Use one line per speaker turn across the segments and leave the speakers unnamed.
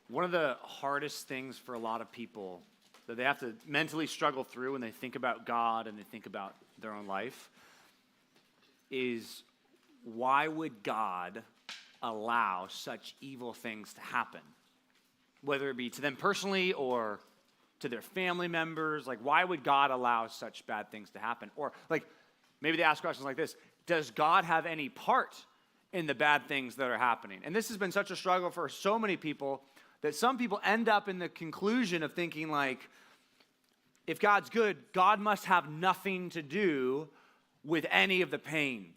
One of the hardest things for a lot of people that they have to mentally struggle through when they think about God and they think about their own life is, why would God allow such evil things to happen? Whether it be to them personally or to their family members, like, why would God allow such bad things to happen? Or like, maybe they ask questions like this: does God have any part in the bad things that are happening? And this has been such a struggle for so many people that some people end up in the conclusion of thinking, like, if God's good, God must have nothing to do with any of the pain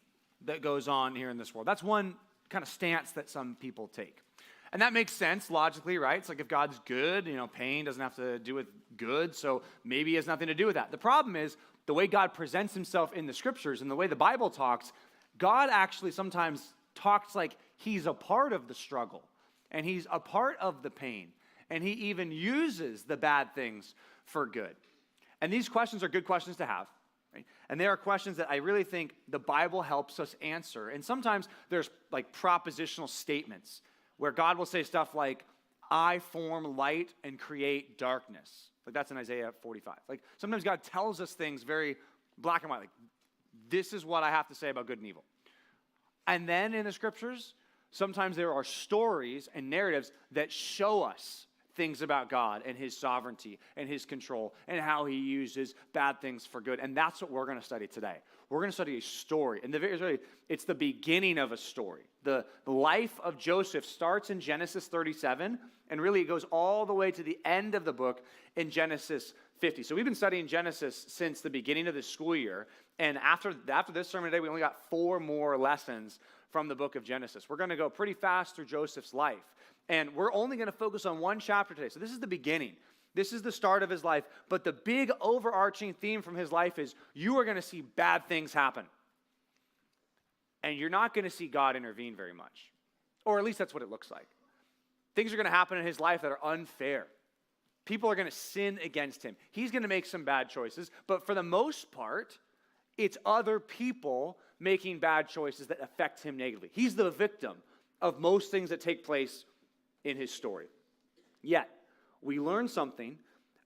that goes on here in this world. That's one kind of stance that some people take. And that makes sense logically, right? It's like, if God's good, pain doesn't have to do with good, so maybe he has nothing to do with that. The problem is the way God presents himself in the scriptures and the way the Bible talks. God actually sometimes talks like he's a part of the struggle, and he's a part of the pain, and he even uses the bad things for good. And these questions are good questions to have, right? And they are questions that I really think the Bible helps us answer. And sometimes there's like propositional statements where God will say stuff like, I form light and create darkness. Like, that's in Isaiah 45. Like, sometimes God tells us things very black and white, like, this is what I have to say about good and evil. And then in the scriptures, sometimes there are stories and narratives that show us things about God and his sovereignty and his control and how he uses bad things for good. And that's what we're going to study today. We're going to study a story. And it's the beginning of a story. The life of Joseph starts in Genesis 37, and really it goes all the way to the end of the book in Genesis 50. So we've been studying Genesis since the beginning of the school year. And after this sermon today, we only got 4 more lessons from the book of Genesis. We're going to go pretty fast through Joseph's life. And we're only going to focus on one chapter today. So this is the beginning. This is the start of his life. But the big overarching theme from his life is, you are going to see bad things happen. And you're not going to see God intervene very much. Or at least that's what it looks like. Things are going to happen in his life that are unfair. People are going to sin against him. He's going to make some bad choices. But for the most part, it's other people making bad choices that affect him negatively. He's the victim of most things that take place in his story. Yet, we learn something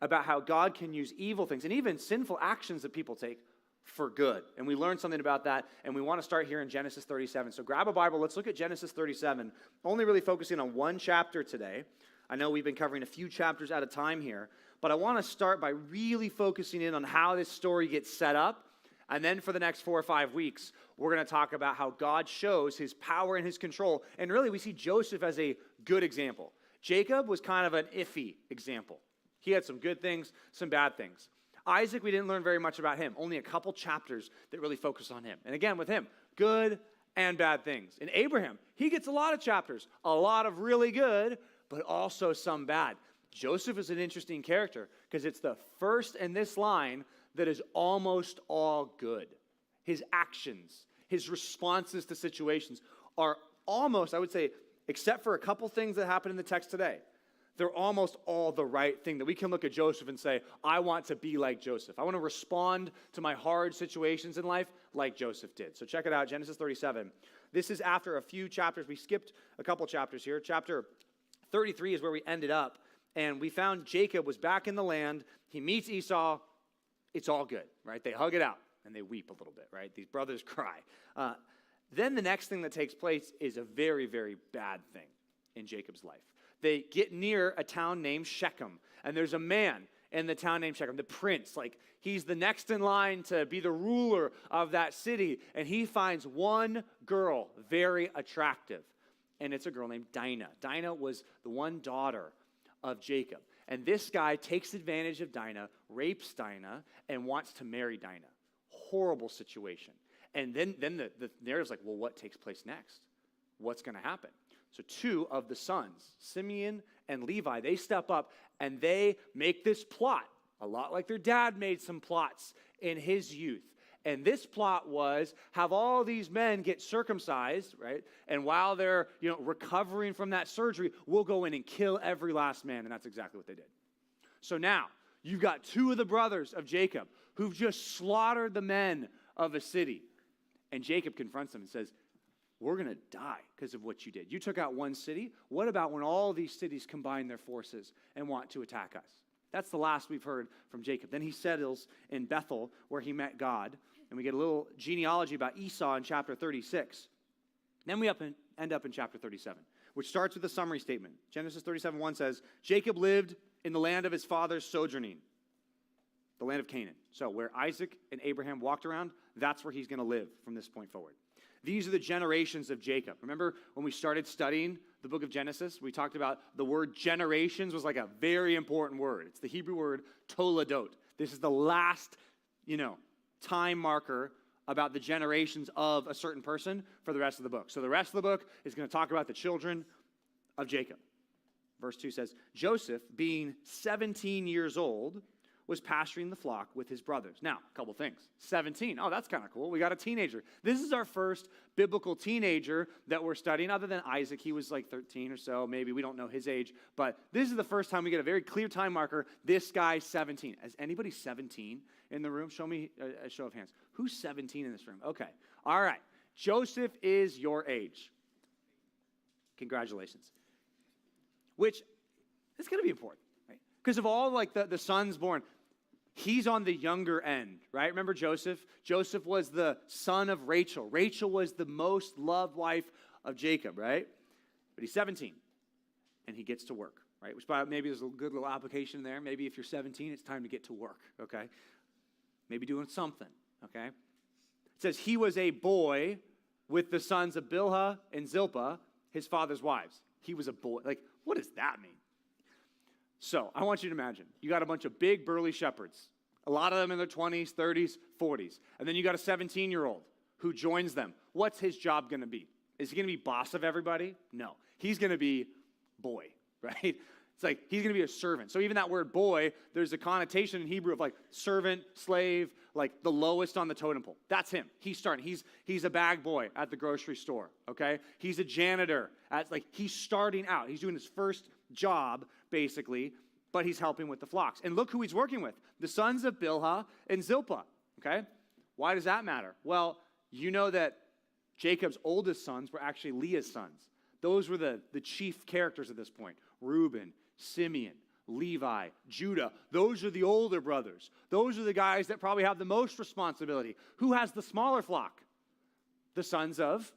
about how God can use evil things and even sinful actions that people take for good. And we learn something about that, and we want to start here in Genesis 37. So grab a Bible. Let's look at Genesis 37, only really focusing on one chapter today. I know we've been covering a few chapters at a time here, but I want to start by really focusing in on how this story gets set up. And then for the next 4 or 5 weeks, we're going to talk about how God shows his power and his control. And really, we see Joseph as a good example. Jacob was kind of an iffy example. He had some good things, some bad things. Isaac, we didn't learn very much about him. Only a couple chapters that really focus on him. And again, with him, good and bad things. In Abraham, he gets a lot of chapters, a lot of really good, but also some bad. Joseph is an interesting character because it's the first in this line that is almost all good. His actions, his responses to situations are almost, I would say, except for a couple things that happen in the text today, they're almost all the right thing, that we can look at Joseph and say, I want to be like Joseph. I want to respond to my hard situations in life like Joseph did. So check it out, Genesis 37. This is after a few chapters. We skipped a couple chapters here. Chapter 33 is where we ended up. And we found Jacob was back in the land. He meets Esau. It's all good, right? They hug it out and they weep a little bit, right? These brothers cry. Then the next thing that takes place is a very, very bad thing in Jacob's life. They get near a town named Shechem, and there's a man in the town named Shechem, the prince. Like, he's the next in line to be the ruler of that city, and he finds one girl very attractive, and it's a girl named Dinah. Dinah was the one daughter of Jacob. And this guy takes advantage of Dinah, rapes Dinah, and wants to marry Dinah. Horrible situation. And then the narrative's like, well, what takes place next? What's going to happen? So 2 of the sons, Simeon and Levi, they step up and they make this plot, a lot like their dad made some plots in his youth. And this plot was have all these men get circumcised, right? And while they're, recovering from that surgery, we'll go in and kill every last man. And that's exactly what they did. So now you've got 2 of the brothers of Jacob who've just slaughtered the men of a city. And Jacob confronts them and says,
we're going to die because of what you did. You took out one city. What about when all these cities combine their forces and want to attack us? That's the last we've heard from Jacob. Then he settles in Bethel, where he met God, and we get a little genealogy about Esau in chapter 36. Then we end up in chapter 37, which starts with a summary statement. Genesis 37:1 says, Jacob lived in the land of his father's sojourning, the land of Canaan. So where Isaac and Abraham walked around, that's where he's going to live from this point forward. These are the generations of Jacob. Remember when we started studying the book of Genesis, we talked about the word generations was like a very important word. It's the Hebrew word toledot. This is the last, time marker about the generations of a certain person for the rest of the book. So the rest of the book is going to talk about the children of Jacob. Verse 2 says, Joseph, being 17 years old, was pasturing the flock with his brothers. Now, a couple things. 17. Oh, that's kind of cool. We got a teenager. This is our first biblical teenager that we're studying, other than Isaac. He was like 13 or so. Maybe we don't know his age. But this is the first time we get a very clear time marker. This guy's 17. Is anybody 17 in the room? Show me a show of hands. Who's 17 in this room? Okay. All right. Joseph is your age. Congratulations. Which is going to be important. Because of all the sons born, he's on the younger end, right? Remember Joseph? Joseph was the son of Rachel. Rachel was the most loved wife of Jacob, right? But he's 17, and he gets to work, right? Which maybe there's a good little application there. Maybe if you're 17, it's time to get to work, okay? Maybe doing something, okay? It says he was a boy with the sons of Bilhah and Zilpah, his father's wives. He was a boy. What does that mean? So I want you to imagine, you got a bunch of big, burly shepherds, a lot of them in their 20s, 30s, 40s. And then you got a 17-year-old who joins them. What's his job going to be? Is he going to be boss of everybody? No. He's going to be boy, right? It's like he's going to be a servant. So even that word boy, there's a connotation in Hebrew of servant, slave, the lowest on the totem pole. That's him. He's starting. He's a bag boy at the grocery store, okay? He's a janitor. He's starting out. He's doing his first job, basically, but he's helping with the flocks. And look who he's working with. The sons of Bilhah and Zilpah, okay? Why does that matter? Well, you know that Jacob's oldest sons were actually Leah's sons. Those were the chief characters at this point. Reuben, Simeon, Levi, Judah. Those are the older brothers. Those are the guys that probably have the most responsibility. Who has the smaller flock? The sons of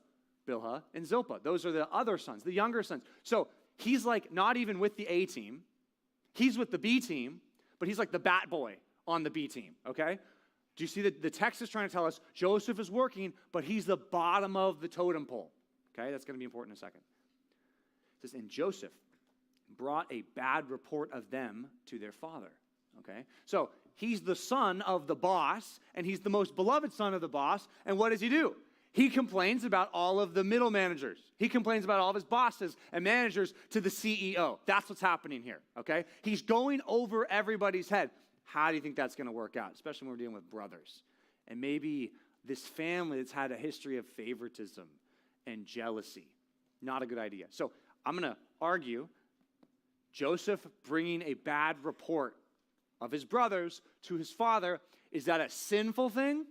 Bilhah and Zilpah. Those are the other sons, the younger sons. So he's not even with the A team. He's with the B team, but he's the bat boy on the B team, okay? Do you see that the text is trying to tell us Joseph is working, but he's the bottom of the totem pole, okay? That's going to be important in a second. It says, and Joseph brought a bad report of them to their father, okay? So he's the son of the boss, and he's the most beloved son of the boss, and what does he do? He complains about all of the middle managers. He complains about all of his bosses and managers to the CEO. That's what's happening here, okay? He's going over everybody's head. How do you think that's going to work out, especially when we're dealing with brothers? And maybe this family that's had a history of favoritism and jealousy. Not a good idea. So I'm going to argue Joseph bringing a bad report of his brothers to his father, is that a sinful thing?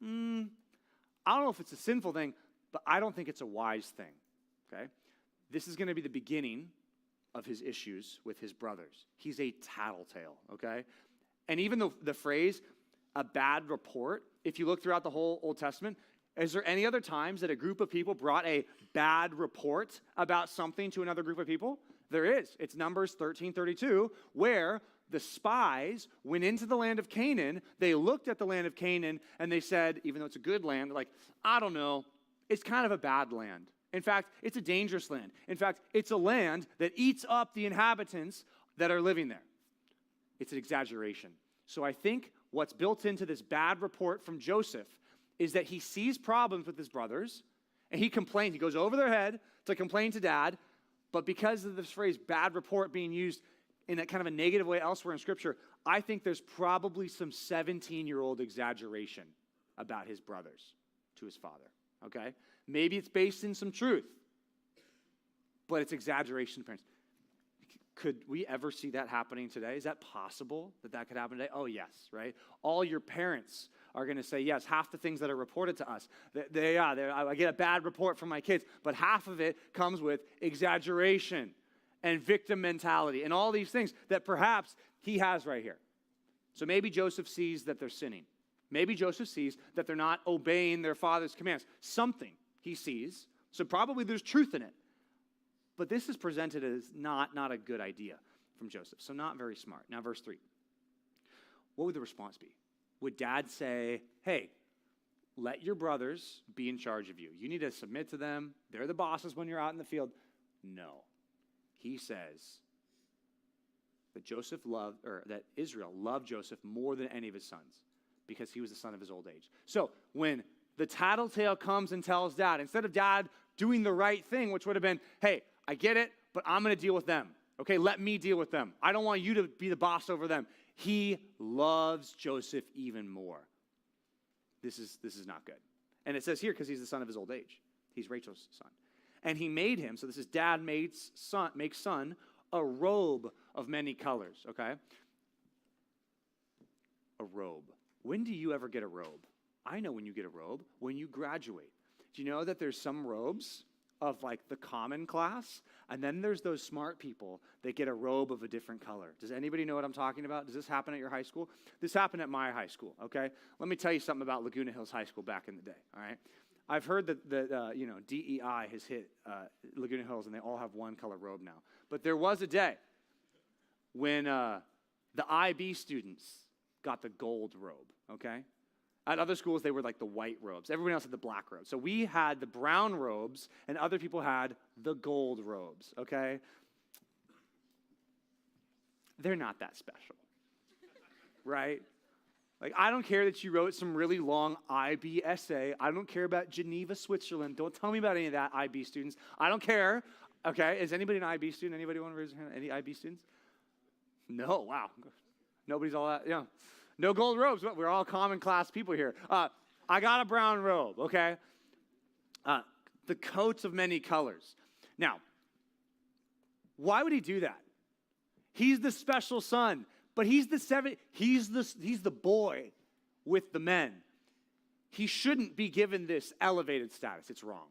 I don't know if it's a sinful thing, but I don't think it's a wise thing, okay? This is going to be the beginning of his issues with his brothers. He's a tattletale, okay? And even the phrase, a bad report, if you look throughout the whole Old Testament, is there any other times that a group of people brought a bad report about something to another group of people? There is. It's Numbers 13:32, where the spies went into the land of Canaan. They looked at the land of Canaan, and they said, even though it's a good land, they're like, I don't know, it's kind of a bad land. In fact, it's a dangerous land. In fact, it's a land that eats up the inhabitants that are living there. It's an exaggeration. So I think what's built into this bad report from Joseph is that he sees problems with his brothers, and he complains. He goes over their head to complain to dad, but because of this phrase, bad report, being used in a kind of a negative way elsewhere in Scripture, I think there's probably some 17-year-old exaggeration about his brothers to his father, okay? Maybe it's based in some truth, but it's exaggeration, parents. Could we ever see that happening today? Is that possible that could happen today? Oh, yes, right? All your parents are going to say, yes, half the things that are reported to us, I get a bad report from my kids, but half of it comes with exaggeration and victim mentality and all these things that perhaps he has right here. So maybe Joseph sees that they're sinning. Maybe Joseph sees that they're not obeying their father's commands. Something he sees, so probably there's truth in it. But this is presented as not a good idea from Joseph, so not very smart. Now, verse 3. What would the response be? Would dad say, hey, let your brothers be in charge of you. You need to submit to them. They're the bosses when you're out in the field. No. He says that Israel loved Joseph more than any of his sons because he was the son of his old age. So when the tattletale comes and tells dad, instead of dad doing the right thing, which would have been, hey, I get it, but I'm going to deal with them. Okay, let me deal with them. I don't want you to be the boss over them. He loves Joseph even more. This is not good. And it says here because he's the son of his old age. He's Rachel's son. And he made him, so this is dad makes son, a robe of many colors, okay? A robe. When do you ever get a robe? I know when you get a robe, when you graduate. Do you know that there's some robes of like the common class, and then there's those smart people that get a robe of a different color? Does anybody know what I'm talking about? Does this happen at your high school? This happened at my high school, okay? Let me tell you something about Laguna Hills High School back in the day, all right? I've heard that DEI has hit Laguna Hills, and they all have one color robe now. But there was a day when the IB students got the gold robe, okay? At other schools, they were like the white robes. Everyone else had the black robes. So we had the brown robes, and other people had the gold robes, okay? They're not that special, right? Like, I don't care that you wrote some really long IB essay. I don't care about Geneva, Switzerland. Don't tell me about any of that, IB students. I don't care. Okay, is anybody an IB student? Anybody want to raise their hand? Any IB students? No, wow. Nobody's all that, yeah. No gold robes. We're all common class people here. I got a brown robe, okay? The coats of many colors. Now, why would he do that? He's the special son, but he's the boy with the men. He shouldn't be given this elevated status. It's wrong.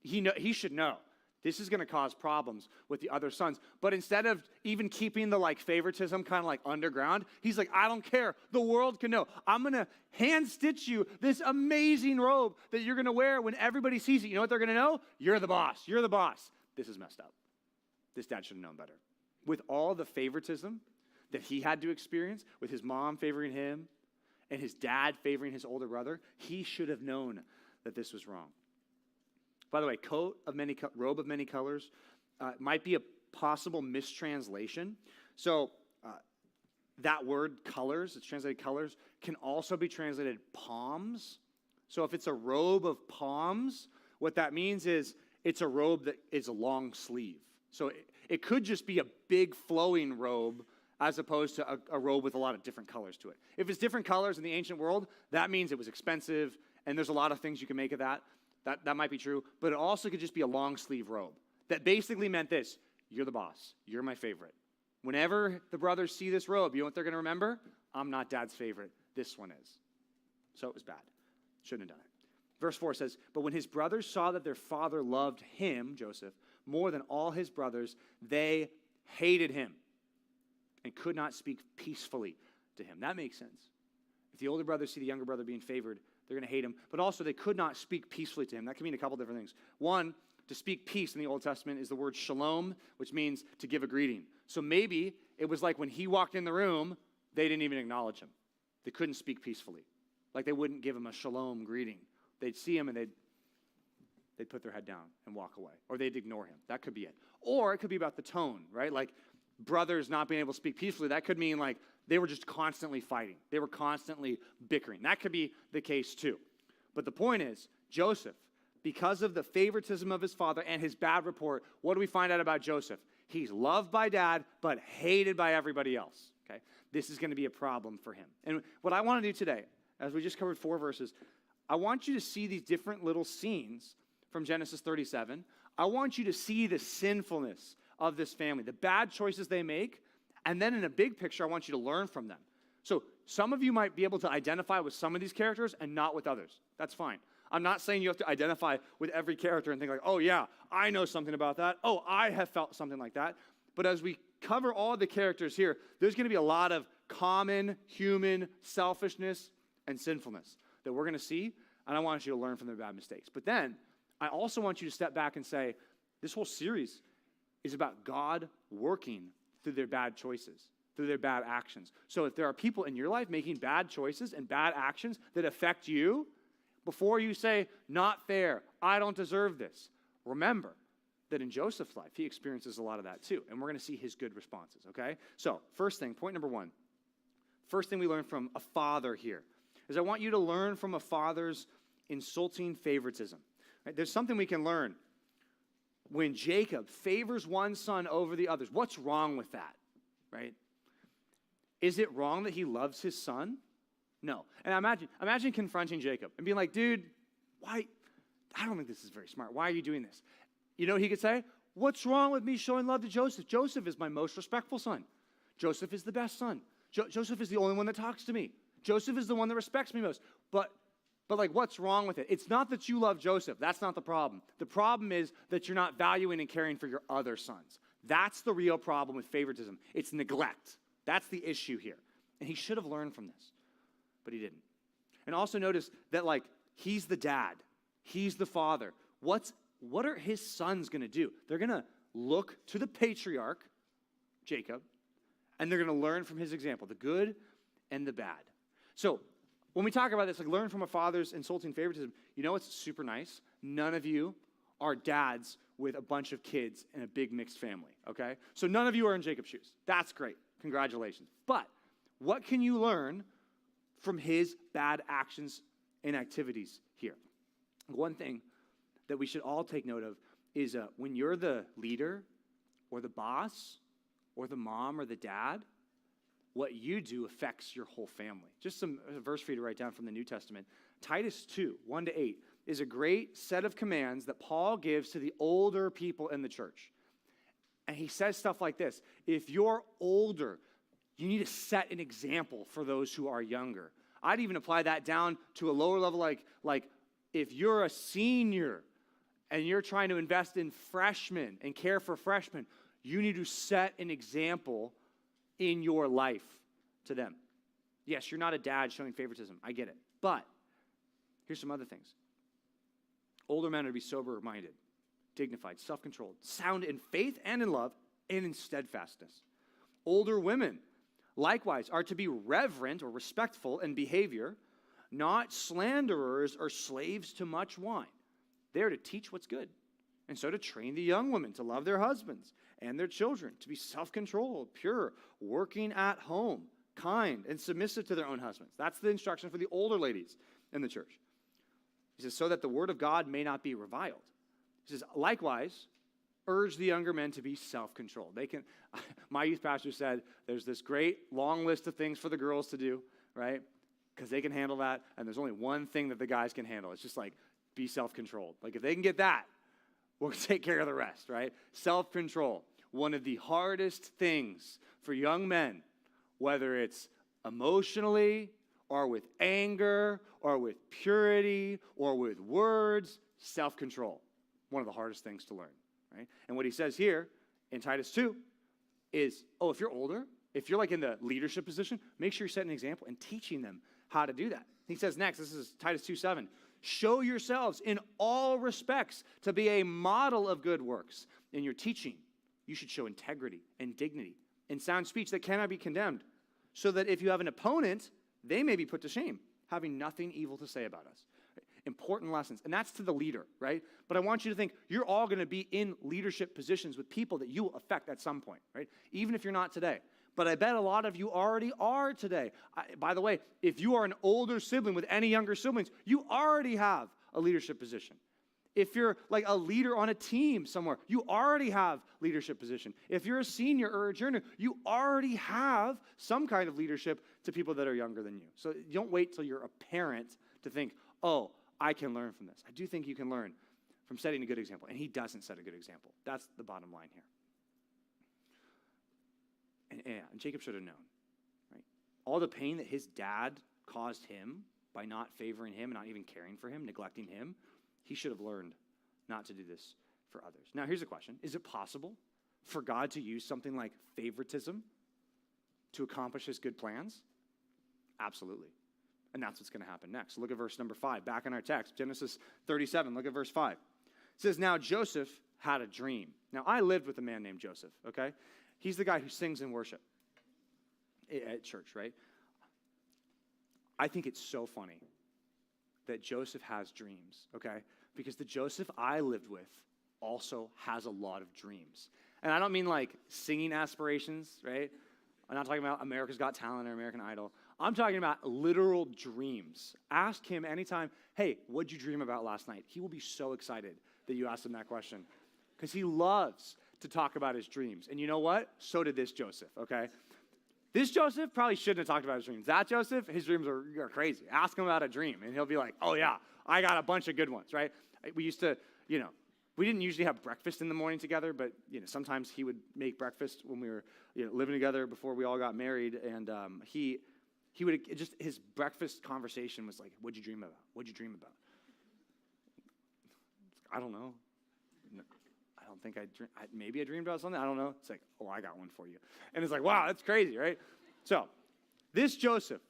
He should know. This is going to cause problems with the other sons. But instead of even keeping the favoritism kind of like underground, he's like, I don't care. The world can know. I'm going to hand stitch you this amazing robe that you're going to wear when everybody sees it. You know what they're going to know? You're the boss. You're the boss. This is messed up. This dad should have known better. With all the favoritism that he had to experience, with his mom favoring him and his dad favoring his older brother, he should have known that this was wrong. By the way, robe of many colors might be a possible mistranslation. So that word colors, it's translated colors, can also be translated palms. So if it's a robe of palms, what that means is it's a robe that is a long sleeve. So it could just be a big flowing robe as opposed to a robe with a lot of different colors to it. If it's different colors in the ancient world, that means it was expensive, and there's a lot of things you can make of that. That might be true, but it also could just be a long sleeve robe that basically meant this: you're the boss, you're my favorite. Whenever the brothers see this robe, you know what they're going to remember? I'm not dad's favorite, this one is. So it was bad. Shouldn't have done it. Verse 4 says, but when his brothers saw that their father loved him, Joseph, more than all his brothers, they hated him and could not speak peacefully to him. That makes sense. If the older brothers see the younger brother being favored, they're going to hate him. But also, they could not speak peacefully to him. That can mean a couple different things. One, to speak peace in the Old Testament is the word shalom, which means to give a greeting. So maybe it was like when he walked in the room, they didn't even acknowledge him. They couldn't speak peacefully. Like they wouldn't give him a shalom greeting. They'd see him and they'd put their head down and walk away. Or they'd ignore him. That could be it. Or it could be about the tone, right? Like brothers not being able to speak peacefully. That could mean like they were just constantly fighting. They were constantly bickering. That could be the case too. But the point is, Joseph, because of the favoritism of his father and his bad report, what do we find out about Joseph? He's loved by dad, but hated by everybody else. Okay? This is going to be a problem for him. And what I want to do today, as we just covered 4 verses, I want you to see these different little scenes from Genesis 37. I want you to see the sinfulness of this family, the bad choices they make, and then in a big picture, I want you to learn from them. So some of you might be able to identify with some of these characters and not with others. That's fine. I'm not saying you have to identify with every character and think like, oh yeah, I know something about that. Oh, I have felt something like that. But as we cover all the characters here, there's going to be a lot of common human selfishness and sinfulness that we're going to see, and I want you to learn from their bad mistakes. But then I also want you to step back and say, this whole series is about God working through their bad choices, through their bad actions. So if there are people in your life making bad choices and bad actions that affect you, before you say, not fair, I don't deserve this, remember that in Joseph's life, he experiences a lot of that too. And we're going to see his good responses, okay? So first thing, point number one, first thing we learn from a father here is I want you to learn from a father's insulting favoritism. Right? There's something we can learn when Jacob favors one son over the others. What's wrong with that, right? Is it wrong that he loves his son? No. And imagine confronting Jacob and being like, dude, why? I don't think this is very smart. Why are you doing this? You know what he could say? What's wrong with me showing love to Joseph? Joseph is my most respectful son. Joseph is the best son. Joseph is the only one that talks to me. Joseph is the one that respects me most. But like, what's wrong with it? It's not that you love Joseph. That's not the problem. The problem is that you're not valuing and caring for your other sons. That's the real problem with favoritism. It's neglect. That's the issue here. And he should have learned from this, but he didn't. And also notice that, like, he's the dad. He's the father. What are his sons going to do? They're going to look to the patriarch, Jacob, and they're going to learn from his example, the good and the bad. So when we talk about this, like learn from a father's insulting favoritism, you know what's super nice? None of you are dads with a bunch of kids in a big mixed family, okay? So none of you are in Jacob's shoes. That's great. Congratulations. But what can you learn from his bad actions and activities here? One thing that we should all take note of is when you're the leader or the boss or the mom or the dad, what you do affects your whole family. Just a verse for you to write down from the New Testament. Titus 2, 1-8 is a great set of commands that Paul gives to the older people in the church. And he says stuff like this: if you're older, you need to set an example for those who are younger. I'd even apply that down to a lower level, like if you're a senior and you're trying to invest in freshmen and care for freshmen, you need to set an example in your life to them. Yes, you're not a dad showing favoritism. I get it. But here's some other things. Older men are to be sober-minded, dignified, self-controlled, sound in faith and in love, and in steadfastness. Older women, likewise, are to be reverent or respectful in behavior, not slanderers or slaves to much wine. They're to teach what's good, and so to train the young women to love their husbands and their children, to be self-controlled, pure, working at home, kind, and submissive to their own husbands. That's the instruction for the older ladies in the church. He says, so that the word of God may not be reviled. He says, likewise, urge the younger men to be self-controlled. My youth pastor said, there's this great long list of things for the girls to do, right? Because they can handle that, and there's only one thing that the guys can handle. It's just like, be self-controlled. Like, if they can get that, we'll take care of the rest, right? Self-control, one of the hardest things for young men, whether it's emotionally or with anger or with purity or with words, self-control, one of the hardest things to learn, right? And what he says here in Titus 2 is, if you're older, if you're like in the leadership position, make sure you're setting an example and teaching them how to do that. He says next, this is Titus 2:7, show yourselves in all respects to be a model of good works. In your teaching, you should show integrity and dignity and sound speech that cannot be condemned, so that if you have an opponent, they may be put to shame, having nothing evil to say about us. Important lessons. And that's to the leader, right? But I want you to think you're all going to be in leadership positions with people that you will affect at some point, right? Even if you're not today. But I bet a lot of you already are today. By the way, if you are an older sibling with any younger siblings, you already have a leadership position. If you're like a leader on a team somewhere, you already have leadership position. If you're a senior or a junior, you already have some kind of leadership to people that are younger than you. So don't wait till you're a parent to think, I can learn from this. I do think you can learn from setting a good example. And he doesn't set a good example. That's the bottom line here. And Jacob should have known, right? all the pain that his dad caused him by not favoring him and not even caring for him, neglecting him, he should have learned not to do this for others. Now, here's a question. Is it possible for God to use something like favoritism to accomplish his good plans? Absolutely. And that's what's going to happen next. Look at verse number 5, back in our text, Genesis 37. Look at verse 5. It says, now Joseph had a dream. Now, I lived with a man named Joseph, okay? He's the guy who sings in worship at church, right? I think it's so funny that Joseph has dreams, okay? Because the Joseph I lived with also has a lot of dreams. And I don't mean like singing aspirations, right? I'm not talking about America's Got Talent or American Idol. I'm talking about literal dreams. Ask him anytime, hey, what'd you dream about last night? He will be so excited that you asked him that question because he loves to talk about his dreams. And you know what? So did this Joseph, okay? This Joseph probably shouldn't have talked about his dreams. That Joseph, his dreams are crazy. Ask him about a dream, and he'll be like, oh, yeah, I got a bunch of good ones, right? We used to, we didn't usually have breakfast in the morning together, but, sometimes he would make breakfast when we were, living together before we all got married, and he would just, his breakfast conversation was like, what'd you dream about? What'd you dream about? I don't know. No, I don't think maybe I dreamed about something. I don't know. It's like, oh, I got one for you. And it's like, wow, that's crazy, right? So this Joseph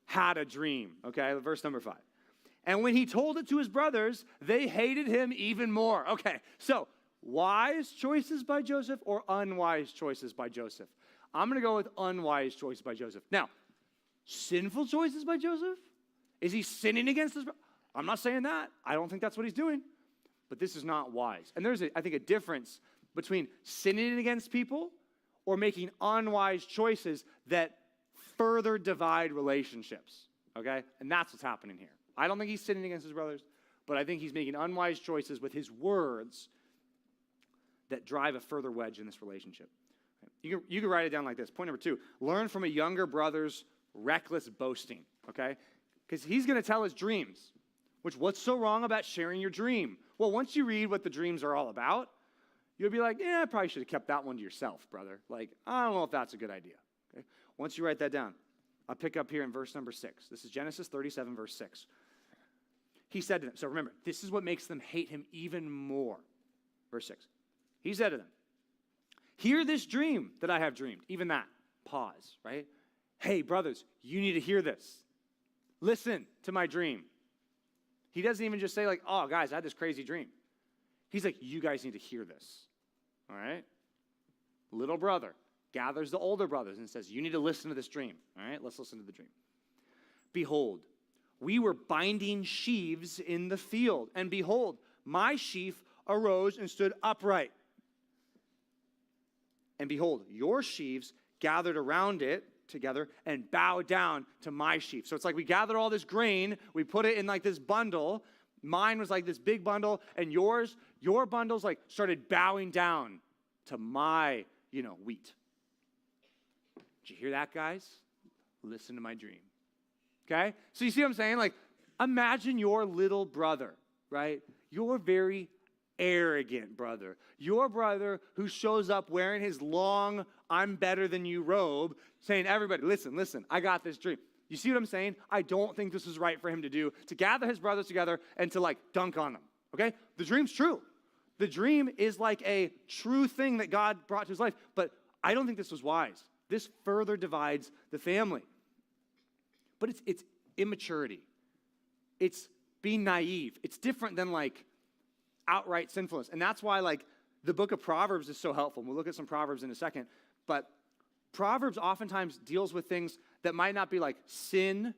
had a dream, okay? Verse number 5. And when he told it to his brothers, they hated him even more. Okay, so wise choices by Joseph or unwise choices by Joseph? I'm going to go with unwise choices by Joseph. Now, sinful choices by Joseph? Is he sinning against his brother? I'm not saying that. I don't think that's what he's doing. But this is not wise. And there's, I think, a difference between sinning against people or making unwise choices that further divide relationships, okay? And that's what's happening here. I don't think he's sinning against his brothers, but I think he's making unwise choices with his words that drive a further wedge in this relationship. You can write it down like this. Point number 2, learn from a younger brother's reckless boasting, okay? Because he's going to tell his dreams, which what's so wrong about sharing your dream? Well, once you read what the dreams are all about, you'll be like, yeah, I probably should have kept that one to yourself, brother. Like, I don't know if that's a good idea. Okay? Once you write that down, I'll pick up here in verse number 6. This is Genesis 37, verse 6. He said to them, so remember, this is what makes them hate him even more. Verse 6. He said to them, hear this dream that I have dreamed. Even that. Pause, right? Hey, brothers, you need to hear this. Listen to my dream. He doesn't even just say like, oh, guys, I had this crazy dream. He's like, you guys need to hear this, all right? Little brother gathers the older brothers and says, you need to listen to this dream, all right? Let's listen to the dream. Behold, we were binding sheaves in the field, and behold, my sheaf arose and stood upright. And behold, your sheaves gathered around it together and bow down to my sheaf. So it's like we gathered all this grain, we put it in like this bundle. Mine was like this big bundle, and your bundles like started bowing down to my, wheat. Did you hear that, guys? Listen to my dream. Okay? So you see what I'm saying? Like, imagine your little brother, right? Your very arrogant brother. Your brother who shows up wearing his long, I'm better than you robe, saying, everybody, listen, I got this dream. You see what I'm saying? I don't think this is right for him to do, to gather his brothers together and to like dunk on them, okay? The dream's true. The dream is like a true thing that God brought to his life, but I don't think this was wise. This further divides the family. But it's immaturity. It's being naive. It's different than like outright sinfulness. And that's why like the book of Proverbs is so helpful. We'll look at some Proverbs in a second, but Proverbs oftentimes deals with things that might not be like sin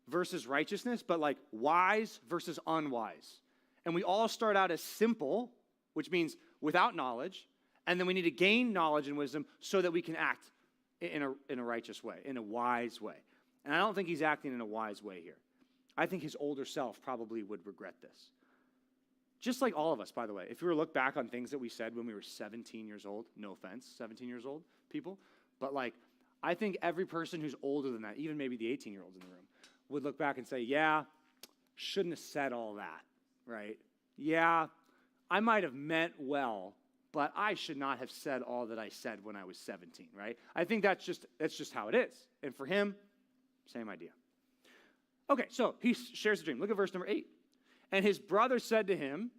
versus righteousness, but like wise versus unwise. And we all start out as simple, which means without knowledge, and then we need to gain knowledge and wisdom so that we can act in a righteous way, in a wise way. And I don't think he's acting in a wise way here. I think his older self probably would regret this. Just like all of us, by the way. If you were to look back on things that we said when we were 17 years old, no offense, 17 years old people, but like, I think every person who's older than that, even maybe the 18-year-olds in the room, would look back and say, yeah, shouldn't have said all that, right? Yeah, I might have meant well, but I should not have said all that I said when I was 17, right? I think that's just how it is. And for him, Same idea. Okay, so he shares the dream. Look at verse number 8. And his brother said to him,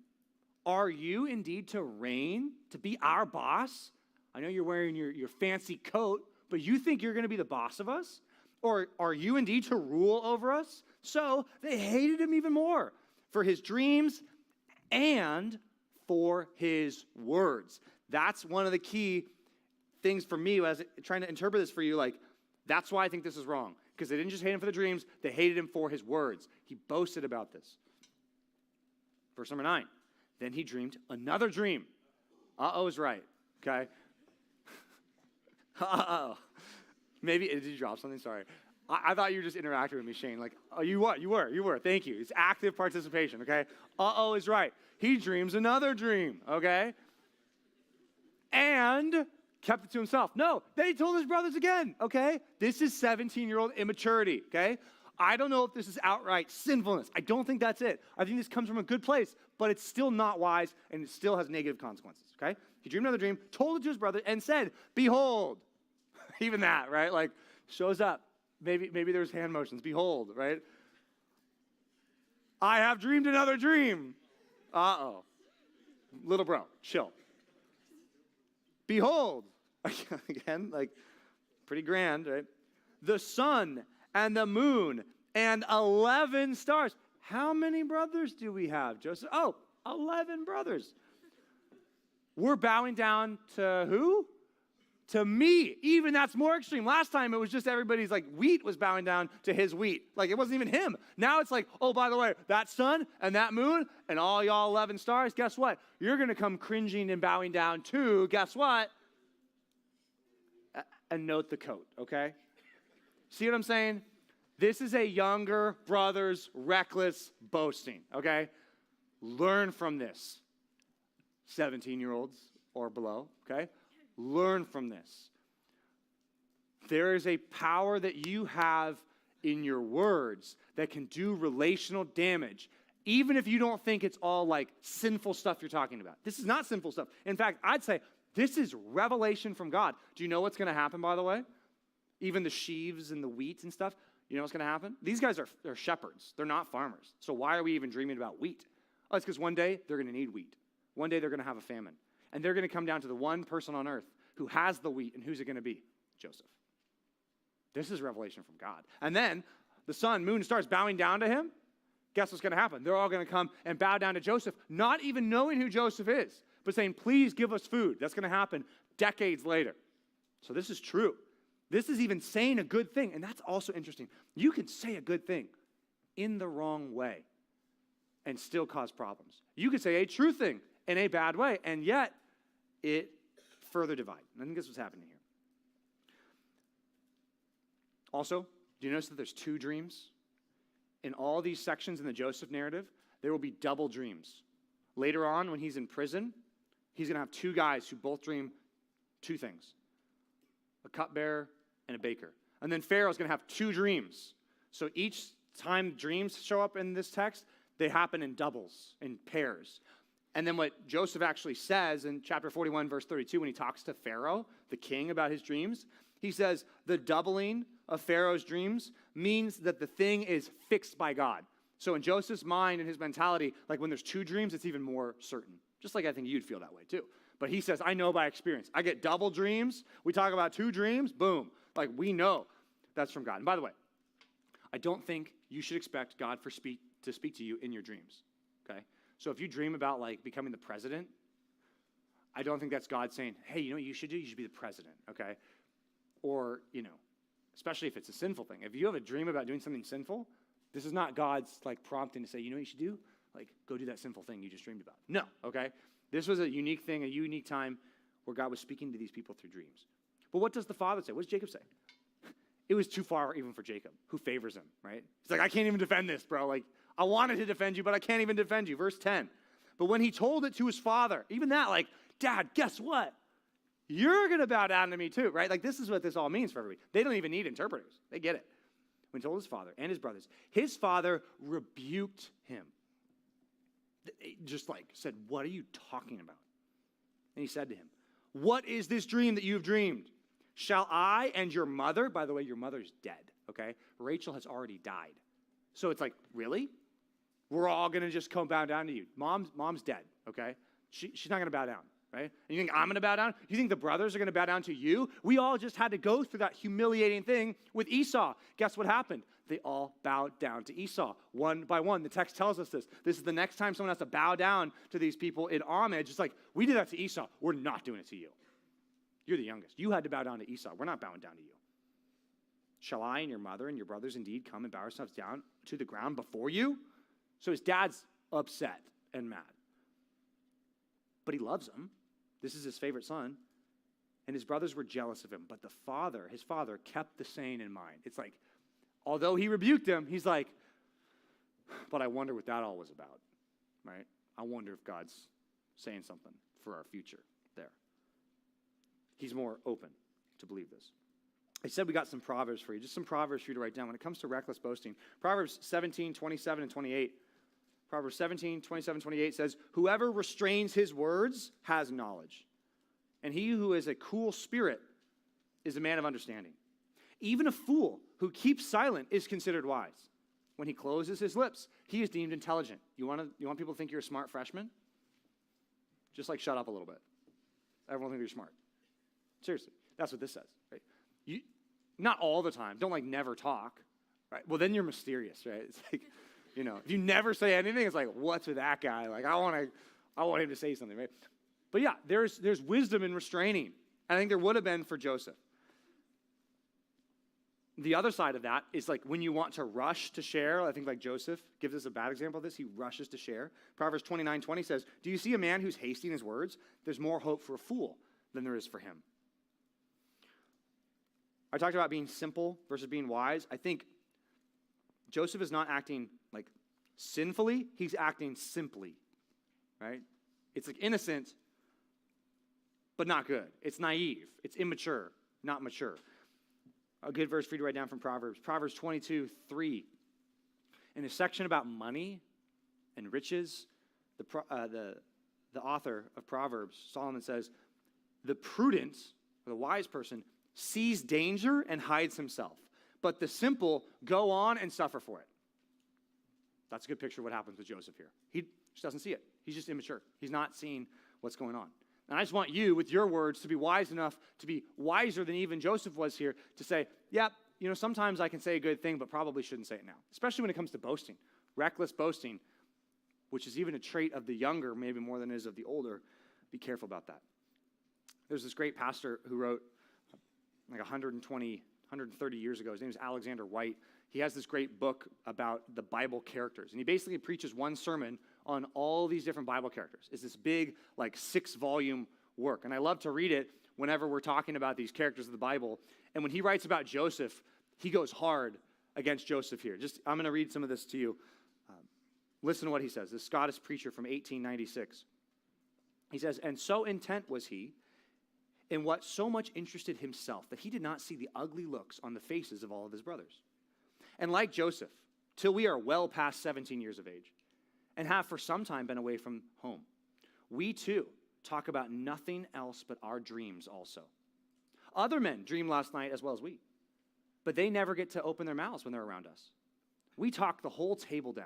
are you indeed to reign, to be our boss? I know you're wearing your fancy coat, but you think you're going to be the boss of us? Or are you indeed to rule over us? So they hated him even more for his dreams and for his words. That's one of the key things for me as trying to interpret this for you. Like, that's why I think this is wrong. Because they didn't just hate him for the dreams, they hated him for his words. He boasted about this. Verse number 9. Then he dreamed another dream. Uh-oh is right, okay? Uh-oh. Maybe, did you drop something? Sorry. I thought you were just interacting with me, Shane. Like, oh, you were. Thank you. It's active participation, okay? Uh-oh is right. He dreams another dream, okay? And kept it to himself. No, then he told his brothers again, okay? This is 17-year-old immaturity, okay? I don't know if this is outright sinfulness. I don't think that's it. I think this comes from a good place, but it's still not wise, and it still has negative consequences, okay? He dreamed another dream, told it to his brother, and said, behold. Even that, right? Like, shows up. Maybe there's hand motions. Behold, right? I have dreamed another dream. Uh-oh. Little bro, chill. Behold. Again, like, pretty grand, right? The sun and the moon and 11 stars. How many brothers do we have, Joseph? Oh, 11 brothers. We're bowing down to who? To me. Even that's more extreme. Last time it was just everybody's like wheat was bowing down to his wheat. Like it wasn't even him. Now it's like, oh, by the way, that sun and that moon and all y'all 11 stars, guess what? You're going to come cringing and bowing down to, guess what? And note the coat, okay? See what I'm saying? This is a younger brother's reckless boasting, okay? Learn from this. 17-year-olds or below, okay? Learn from this. There is a power that you have in your words that can do relational damage, even if you don't think it's all like sinful stuff you're talking about. This is not sinful stuff. In fact, I'd say this is revelation from God. Do you know what's going to happen, by the way? Even the sheaves and the wheat and stuff, you know what's going to happen? These guys they're shepherds. They're not farmers. So why are we even dreaming about wheat? Oh, it's because one day they're going to need wheat. One day they're going to have a famine. And they're going to come down to the one person on earth who has the wheat. And who's it going to be? Joseph. This is revelation from God. And then the sun, moon, and stars bowing down to him. Guess what's going to happen? They're all going to come and bow down to Joseph, not even knowing who Joseph is, but saying, please give us food. That's going to happen decades later. So this is true. This is even saying a good thing. And that's also interesting. You can say a good thing in the wrong way and still cause problems. You could say a true thing in a bad way, and yet it further divide. And I think that's what's happening here. Also, do you notice that there's two dreams? In all these sections in the Joseph narrative, there will be double dreams. Later on, when he's in prison, he's going to have two guys who both dream two things. A cupbearer and a baker. And then Pharaoh's going to have two dreams. So each time dreams show up in this text, they happen in doubles, in pairs. And then what Joseph actually says in chapter 41, verse 32, when he talks to Pharaoh, the king, about his dreams, he says, the doubling of Pharaoh's dreams means that the thing is fixed by God. So in Joseph's mind and his mentality, like when there's two dreams, it's even more certain. Just like I think you'd feel that way too. But he says, I know by experience. I get double dreams. We talk about two dreams, boom. Like we know that's from God. And by the way, I don't think you should expect God to speak to you in your dreams, okay? So if you dream about like becoming the president, I don't think that's God saying, hey, you know what you should do? You should be the president, okay? Or, you know, especially if it's a sinful thing. If you have a dream about doing something sinful, this is not God's like prompting to say, you know what you should do? Like go do that sinful thing you just dreamed about. No, okay? This was a unique thing, a unique time where God was speaking to these people through dreams. But what does the father say? What does Jacob say? It was too far even for Jacob, who favors him, right? He's like, I can't even defend this, bro. Like, I wanted to defend you, but I can't even defend you. Verse 10. But when he told it to his father, even that, like, Dad, guess what? You're going to bow down to me too, right? Like, this is what this all means for everybody. They don't even need interpreters. They get it. When he told his father and his brothers, his father rebuked him. Just like said, what are you talking about? And he said to him, what is this dream that you've dreamed? Shall I and your mother, by the way, your mother's dead, okay? Rachel has already died. So it's like, really? We're all going to just come bow down to you. Mom's dead, okay? She's not going to bow down, right? And you think I'm going to bow down? You think the brothers are going to bow down to you? We all just had to go through that humiliating thing with Esau. Guess what happened? They all bowed down to Esau, one by one. The text tells us this. This is the next time someone has to bow down to these people in homage. It's like, we did that to Esau. We're not doing it to you. You're the youngest. You had to bow down to Esau. We're not bowing down to you. Shall I and your mother and your brothers indeed come and bow ourselves down to the ground before you? So his dad's upset and mad. But he loves him. This is his favorite son. And his brothers were jealous of him. But his father, kept the saying in mind. It's like, although he rebuked him, he's like, but I wonder what that all was about, right? I wonder if God's saying something for our future there. He's more open to believe this. I said we got some Proverbs for you, just some Proverbs for you to write down. When it comes to reckless boasting, Proverbs 17, 27, and 28. Proverbs 17, 27, 28 says, whoever restrains his words has knowledge, and he who is a cool spirit is a man of understanding. Even a fool who keeps silent is considered wise. When he closes his lips, he is deemed intelligent. You want people to think you're a smart freshman? Just like shut up a little bit. Everyone will think you're smart. Seriously, that's what this says. Right? Not all the time. Don't like never talk. Right? Well, then you're mysterious, right? It's like, if you never say anything, it's like, what's with that guy? Like, I want him to say something, right? But yeah, there's wisdom in restraining. I think there would have been for Joseph. The other side of that is like when you want to rush to share. I think like Joseph gives us a bad example of this. He rushes to share. Proverbs 29:20 says, do you see a man who's hasty in his words? There's more hope for a fool than there is for him. I talked about being simple versus being wise. I think Joseph is not acting like sinfully. He's acting simply, right? It's like innocent, but not good. It's naive. It's immature, not mature. A good verse for you to write down from Proverbs. Proverbs 22:3. In a section about money and riches, the author of Proverbs, Solomon says, the prudent, or the wise person, sees danger and hides himself, but the simple go on and suffer for it. That's a good picture of what happens with Joseph here. He just doesn't see it. He's just immature. He's not seeing what's going on. And I just want you, with your words, to be wise enough to be wiser than even Joseph was here, to say, yeah, sometimes I can say a good thing, but probably shouldn't say it now, especially when it comes to boasting. Reckless boasting, which is even a trait of the younger, maybe more than it is of the older. Be careful about that. There's this great pastor who wrote like 130 years ago. His name is Alexander White. He has this great book about the Bible characters. And he basically preaches one sermon on all these different Bible characters. It's this big, like 6-volume work. And I love to read it whenever we're talking about these characters of the Bible. And when he writes about Joseph, he goes hard against Joseph here. I'm going to read some of this to you. Listen to what he says. This Scottish preacher from 1896. He says, and so intent was he in what so much interested himself that he did not see the ugly looks on the faces of all of his brothers. And like Joseph, till we are well past 17 years of age, and have for some time been away from home, we too talk about nothing else but our dreams also. Other men dream last night as well as we, but they never get to open their mouths when they're around us. We talk the whole table down.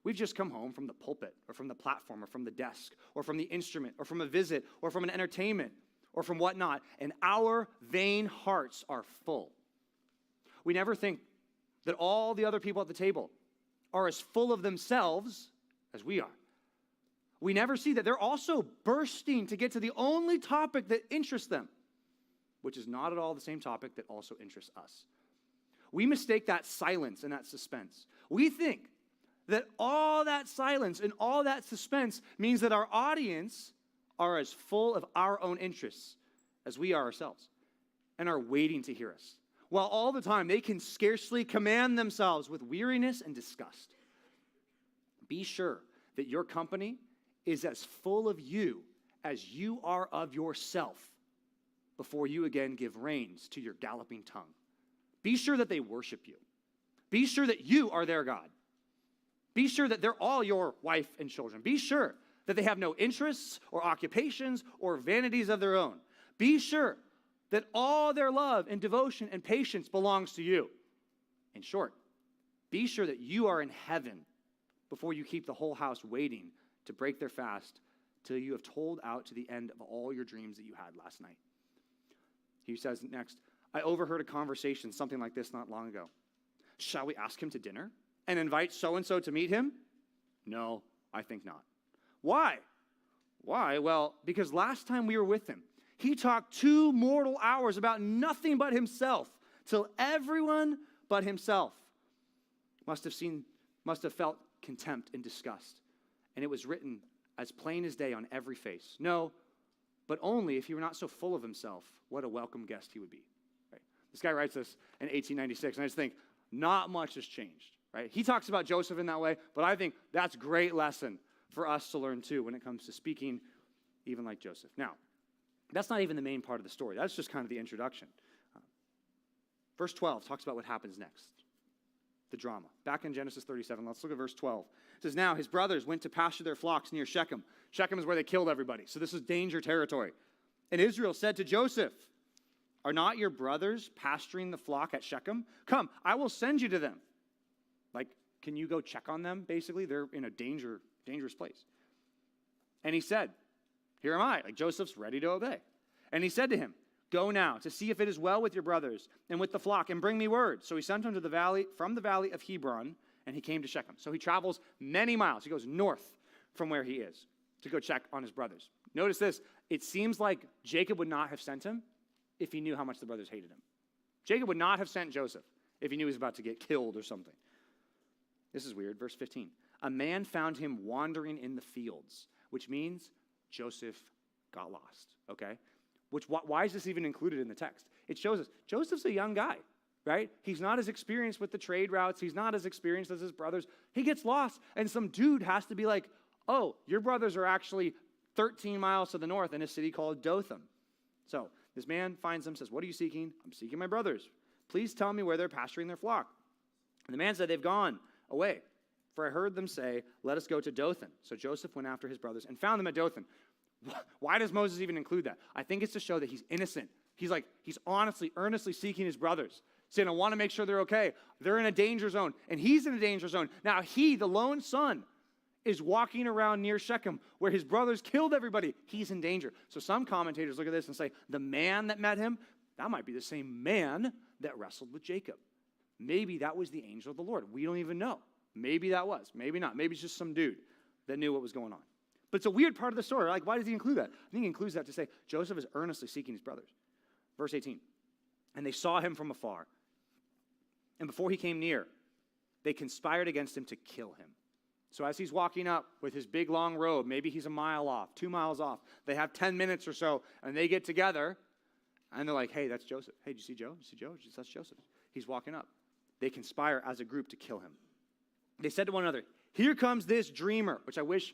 We've just come home from the pulpit, or from the platform, or from the desk, or from the instrument, or from a visit, or from an entertainment, or from whatnot, and our vain hearts are full. We never think that all the other people at the table are as full of themselves as we are. We never see that they're also bursting to get to the only topic that interests them, which is not at all the same topic that also interests us. We mistake that silence and that suspense. We think that all that silence and all that suspense means that our audience are as full of our own interests as we are ourselves and are waiting to hear us, while all the time they can scarcely command themselves with weariness and disgust. Be sure that your company is as full of you as you are of yourself before you again give reins to your galloping tongue. Be sure that they worship you. Be sure that you are their God. Be sure that they're all your wife and children. Be sure that they have no interests or occupations or vanities of their own. Be sure that all their love and devotion and patience belongs to you. In short, be sure that you are in heaven before you keep the whole house waiting to break their fast till you have told out to the end of all your dreams that you had last night. He says next, I overheard a conversation, something like this not long ago. Shall we ask him to dinner and invite so-and-so to meet him? No, I think not. Why? Why? Well, because last time we were with him, he talked 2 mortal hours about nothing but himself, till everyone but himself must have felt contempt and disgust. And it was written as plain as day on every face. No, but only if he were not so full of himself, what a welcome guest he would be. Right? This guy writes this in 1896, and I just think not much has changed. Right? He talks about Joseph in that way, but I think that's a great lesson for us to learn too when it comes to speaking even like Joseph. Now, that's not even the main part of the story. That's just kind of the introduction. Verse 12 talks about what happens next. The drama. Back in Genesis 37, let's look at verse 12. It says, now his brothers went to pasture their flocks near Shechem. Shechem is where they killed everybody. So this is danger territory. And Israel said to Joseph, are not your brothers pasturing the flock at Shechem? Come, I will send you to them. Like, can you go check on them, basically? They're in a dangerous place. And he said, here am I. Like, Joseph's ready to obey. And he said to him, go now to see if it is well with your brothers and with the flock, and bring me word. So he sent him to the valley, from the valley of Hebron, and he came to Shechem. So he travels many miles. He goes north from where he is to go check on his brothers. Notice this. It seems like Jacob would not have sent him if he knew how much the brothers hated him. Jacob would not have sent Joseph if he knew he was about to get killed or something. This is weird. Verse 15. A man found him wandering in the fields, which means Joseph got lost, okay? Why is this even included in the text? It shows us Joseph's a young guy, right? He's not as experienced with the trade routes. He's not as experienced as his brothers. He gets lost, and some dude has to be like, oh, your brothers are actually 13 miles to the north in a city called Dothan. So this man finds them, says, what are you seeking? I'm seeking my brothers. Please tell me where they're pasturing their flock. And the man said, they've gone away, for I heard them say, let us go to Dothan. So Joseph went after his brothers and found them at Dothan. Why does Moses even include that? I think it's to show that he's innocent. He's honestly, earnestly seeking his brothers, saying, I want to make sure they're okay. They're in a danger zone, and he's in a danger zone. Now he, the lone son, is walking around near Shechem, where his brothers killed everybody. He's in danger. So some commentators look at this and say, the man that met him, that might be the same man that wrestled with Jacob. Maybe that was the angel of the Lord. We don't even know. Maybe that was. Maybe not. Maybe it's just some dude that knew what was going on. But it's a weird part of the story. Like, why does he include that? I think he includes that to say Joseph is earnestly seeking his brothers. Verse 18. And they saw him from afar. And before he came near, they conspired against him to kill him. So as he's walking up with his big long robe, maybe he's a mile off, 2 miles off. They have 10 minutes or so, and they get together, and they're like, hey, that's Joseph. Hey, did you see Joe? Did you see Joe? That's Joseph. He's walking up. They conspire as a group to kill him. They said to one another, here comes this dreamer, which I wish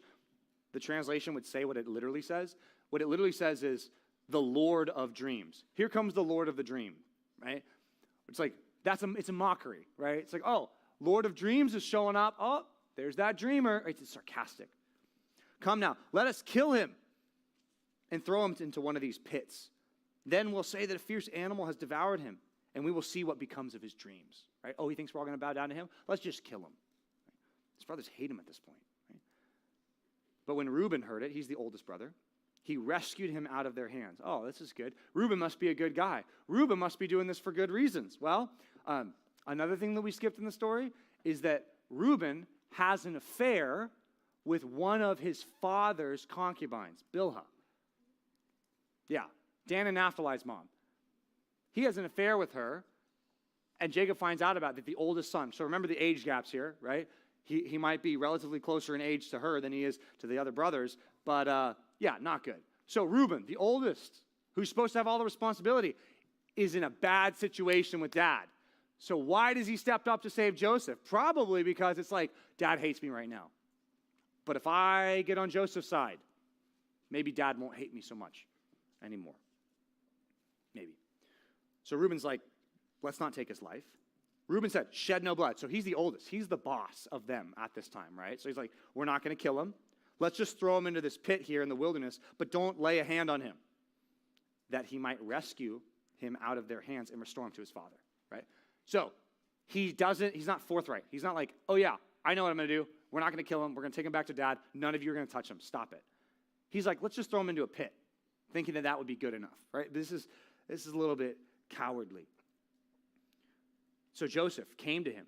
the translation would say what it literally says. What it literally says is the Lord of dreams. Here comes the Lord of the dream, right? It's like, it's a mockery, right? It's like, oh, Lord of dreams is showing up. Oh, there's that dreamer. It's sarcastic. Come now, let us kill him and throw him into one of these pits. Then we'll say that a fierce animal has devoured him, and we will see what becomes of his dreams, right? Oh, he thinks we're all going to bow down to him? Let's just kill him. His brothers hate him at this point. Right? But when Reuben heard it, he's the oldest brother, he rescued him out of their hands. Oh, this is good. Reuben must be a good guy. Reuben must be doing this for good reasons. Well, another thing that we skipped in the story is that Reuben has an affair with one of his father's concubines, Bilhah. Yeah, Dan and Naphtali's mom. He has an affair with her, and Jacob finds out about it, the oldest son. So remember the age gaps here, right? He might be relatively closer in age to her than he is to the other brothers, but yeah, not good. So Reuben, the oldest, who's supposed to have all the responsibility, is in a bad situation with dad. So why does he step up to save Joseph? Probably because it's like, dad hates me right now. But if I get on Joseph's side, maybe dad won't hate me so much anymore. Maybe. So Reuben's like, let's not take his life. Reuben said, shed no blood. So he's the oldest. He's the boss of them at this time, right? So he's like, we're not going to kill him. Let's just throw him into this pit here in the wilderness, but don't lay a hand on him, that he might rescue him out of their hands and restore him to his father, right? So he's not forthright. He's not like, oh yeah, I know what I'm going to do. We're not going to kill him. We're going to take him back to dad. None of you are going to touch him. Stop it. He's like, let's just throw him into a pit, thinking that would be good enough, right? This is a little bit cowardly. So Joseph came to him,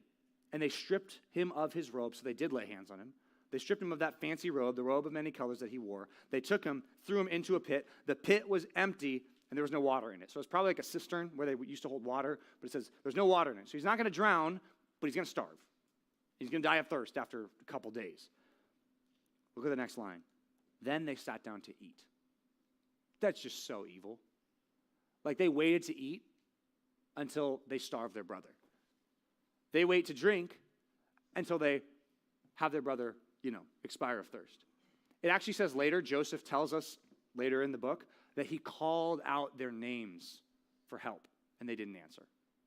and they stripped him of his robe, so they did lay hands on him. They stripped him of that fancy robe, the robe of many colors that he wore. They took him, threw him into a pit. The pit was empty, and there was no water in it. So it's probably like a cistern where they used to hold water, but it says there's no water in it. So he's not going to drown, but he's going to starve. He's going to die of thirst after a couple days. Look at the next line. Then they sat down to eat. That's just so evil. Like they waited to eat until they starved their brother. They wait to drink until they have their brother, expire of thirst. It actually says later, Joseph tells us later in the book, that he called out their names for help, and they didn't answer.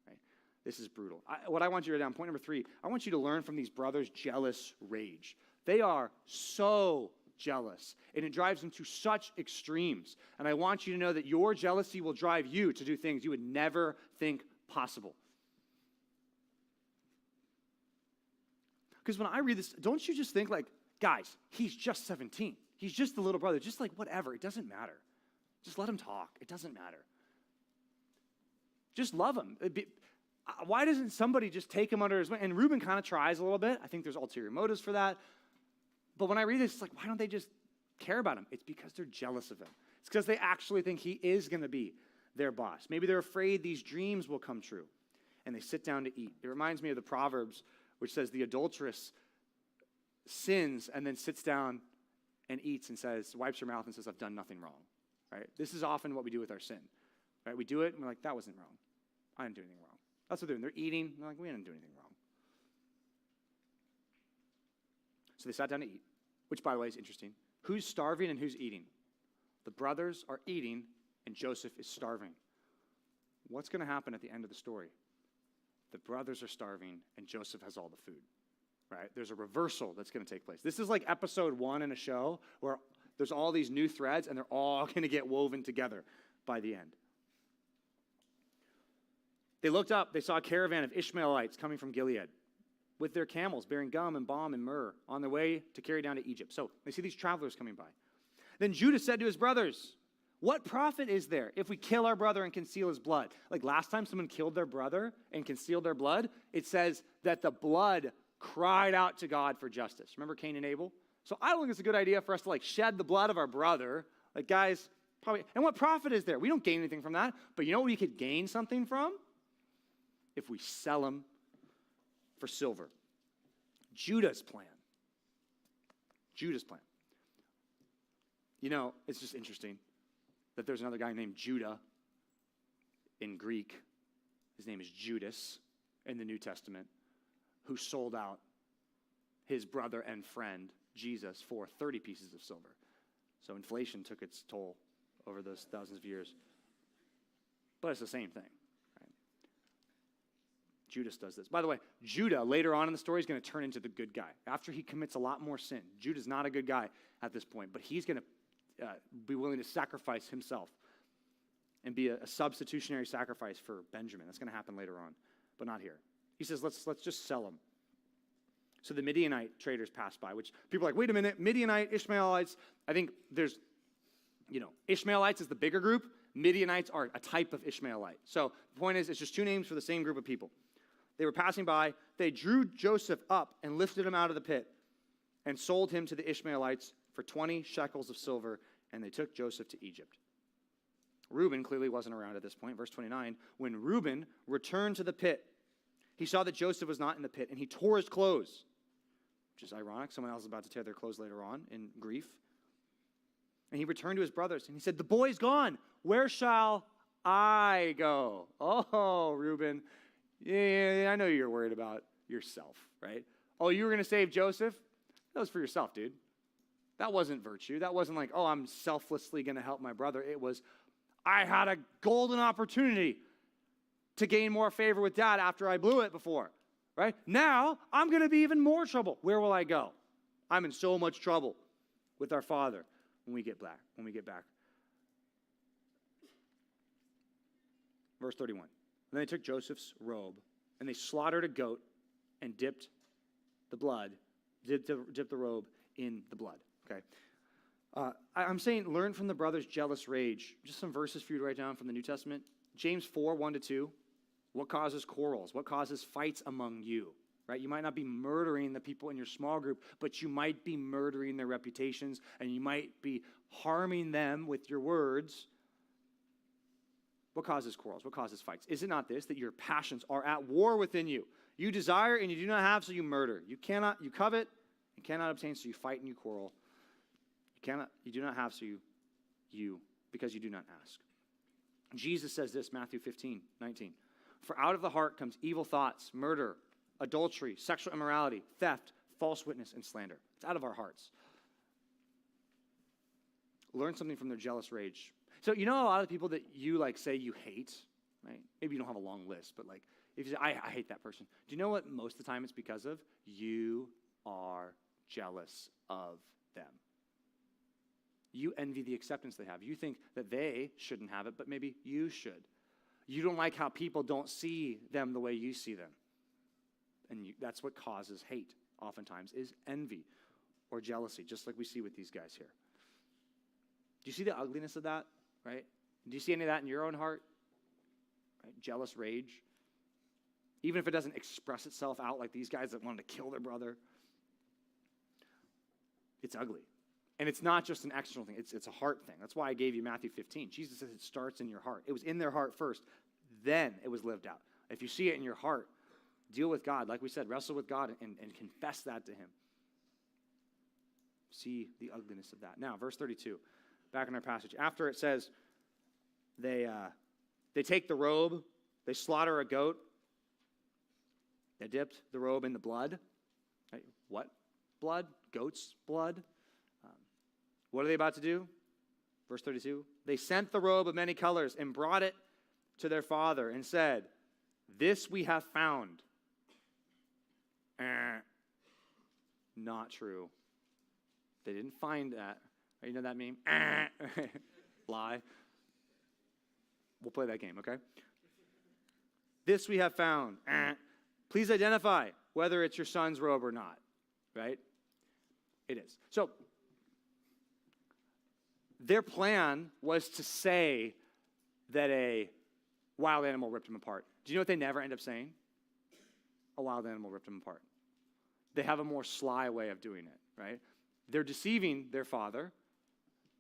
Right? This is brutal. What I want you to write down, point number 3, I want you to learn from these brothers' jealous rage. They are so jealous, and it drives them to such extremes. And I want you to know that your jealousy will drive you to do things you would never think possible. Because when I read this, don't you just think like, guys, he's just 17. He's just the little brother. Just like whatever. It doesn't matter. Just let him talk. It doesn't matter. Just love him. Why doesn't somebody just take him under his wing? And Reuben kind of tries a little bit. I think there's ulterior motives for that. But when I read this, it's like, why don't they just care about him? It's because they're jealous of him. It's because they actually think he is going to be their boss. Maybe they're afraid these dreams will come true. And they sit down to eat. It reminds me of the Proverbs, which says the adulteress sins and then sits down and eats and says, wipes her mouth and says, I've done nothing wrong. Right? This is often what we do with our sin. Right? We do it and we're like, that wasn't wrong. I didn't do anything wrong. That's what they're doing. They're eating. They're like, we didn't do anything wrong. So they sat down to eat, which, by the way, is interesting. Who's starving and who's eating? The brothers are eating and Joseph is starving. What's going to happen at the end of the story? The brothers are starving and Joseph has all the food. Right? There's a reversal that's going to take place. This is like episode 1 in a show where there's all these new threads and they're all going to get woven together by the end. They looked up, they saw a caravan of Ishmaelites coming from Gilead with their camels bearing gum and balm and myrrh on their way to carry down to Egypt. So they see these travelers coming by. Then Judah said to his brothers, what profit is there if we kill our brother and conceal his blood? Like last time someone killed their brother and concealed their blood, it says that the blood cried out to God for justice. Remember Cain and Abel? So I don't think it's a good idea for us to shed the blood of our brother. Like guys, probably, and what profit is there? We don't gain anything from that. But you know what we could gain something from? If we sell him for silver. Judah's plan. Judah's plan. It's just interesting that there's another guy named Judah in Greek. His name is Judas in the New Testament, who sold out his brother and friend, Jesus, for 30 pieces of silver. So inflation took its toll over those thousands of years. But it's the same thing. Right? Judas does this. By the way, Judah, later on in the story, is going to turn into the good guy. After he commits a lot more sin. Judah's not a good guy at this point, but he's going to be willing to sacrifice himself and be a substitutionary sacrifice for Benjamin. That's going to happen later on, but not here. He says, let's just sell him. So the Midianite traders passed by, which people are like, wait a minute, Midianite, Ishmaelites. I think there's, Ishmaelites is the bigger group. Midianites are a type of Ishmaelite. So the point is, it's just two names for the same group of people. They were passing by. They drew Joseph up and lifted him out of the pit and sold him to the Ishmaelites for 20 shekels of silver, and they took Joseph to Egypt. Reuben clearly wasn't around at this point. Verse 29, when Reuben returned to the pit, he saw that Joseph was not in the pit, and he tore his clothes, which is ironic. Someone else is about to tear their clothes later on in grief. And he returned to his brothers, and he said, the boy's gone. Where shall I go? Oh, Reuben, yeah, I know you're worried about yourself, right? Oh, you were going to save Joseph? That was for yourself, dude. That wasn't virtue. That wasn't like, oh, I'm selflessly going to help my brother. It was, I had a golden opportunity to gain more favor with dad after I blew it before, right? Now, I'm going to be even more trouble. Where will I go? I'm in so much trouble with our father when we get back. Verse 31. Then they took Joseph's robe and they slaughtered a goat and dipped the robe in the blood. Okay. I'm saying learn from the brothers' jealous rage. Just some verses for you to write down from the New Testament. James 4, 1-2. What causes quarrels? What causes fights among you? Right? You might not be murdering the people in your small group, but you might be murdering their reputations, and you might be harming them with your words. What causes quarrels? What causes fights? Is it not this, that your passions are at war within you? You desire and you do not have, so you murder. You covet and cannot obtain, so you fight and you quarrel. You do not have, so because you do not ask. Jesus says this, Matthew 15, 19. For out of the heart comes evil thoughts, murder, adultery, sexual immorality, theft, false witness, and slander. It's out of our hearts. Learn something from their jealous rage. So you know a lot of people that you say you hate, right? Maybe you don't have a long list, but if you say, I hate that person. Do you know what most of the time it's because of? You are jealous of them. You envy the acceptance they have. You think that they shouldn't have it, but maybe you should. You don't like how people don't see them the way you see them. And that's what causes hate, oftentimes, is envy or jealousy, just like we see with these guys here. Do you see the ugliness of that, right? Do you see any of that in your own heart? Right? Jealous rage. Even if it doesn't express itself out like these guys that wanted to kill their brother. It's ugly. And it's not just an external thing. It's a heart thing. That's why I gave you Matthew 15. Jesus says it starts in your heart. It was in their heart first. Then it was lived out. If you see it in your heart, deal with God. Like we said, wrestle with God and confess that to him. See the ugliness of that. Now, verse 32, back in our passage. After it says they take the robe, they slaughter a goat, they dipped the robe in the blood. Right? What blood? Goat's blood. What are they about to do? Verse 32. They sent the robe of many colors and brought it to their father and said, this we have found. Not true. They didn't find that. You know that meme? Lie. We'll play that game, okay? This we have found. Please identify whether it's your son's robe or not, right? It is. So, their plan was to say that a wild animal ripped him apart. Do you know what they never end up saying? A wild animal ripped him apart. They have a more sly way of doing it, right? They're deceiving their father.